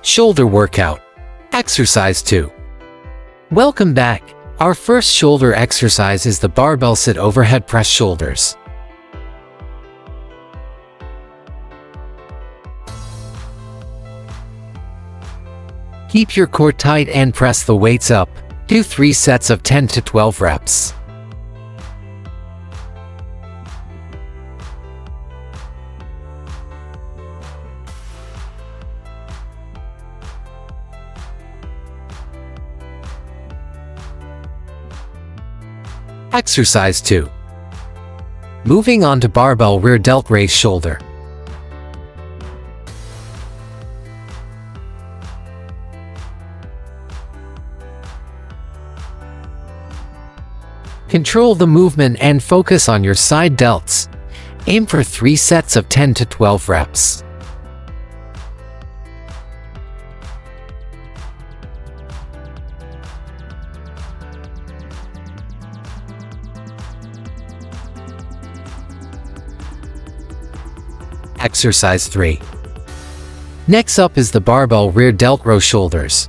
Shoulder workout. Exercise 2. Welcome back. Our first shoulder exercise is the barbell sit overhead press shoulders. Keep your core tight and press the weights up. Do 3 sets of 10 to 12 reps. Exercise 2. Moving on to barbell rear delt raise shoulder. Control the movement and focus on your side delts. Aim for 3 sets of 10 to 12 reps. Exercise 3. Next up is the barbell rear delt row shoulders.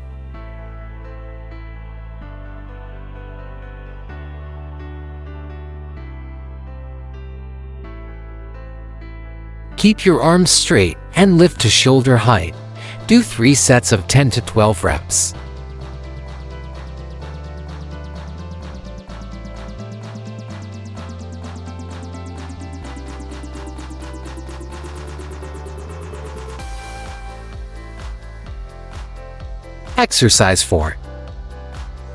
Keep your arms straight and lift to shoulder height. Do 3 sets of 10 to 12 reps. Exercise 4.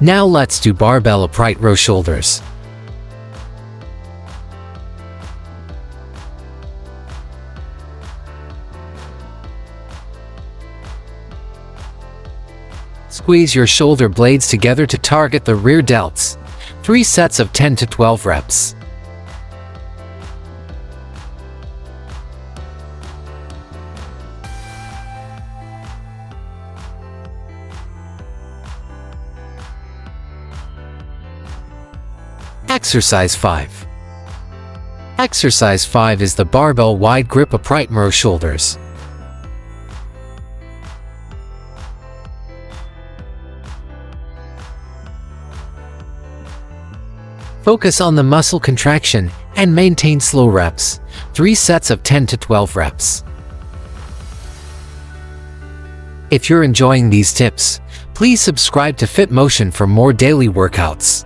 Now let's do barbell upright row shoulders. Squeeze your shoulder blades together to target the rear delts. 3 sets of 10 to 12 reps. Exercise 5. Exercise 5 is the barbell wide grip upright row shoulders. Focus on the muscle contraction and maintain slow reps. 3 sets of 10 to 12 reps. If you're enjoying these tips, please subscribe to Fit Motion for more daily workouts.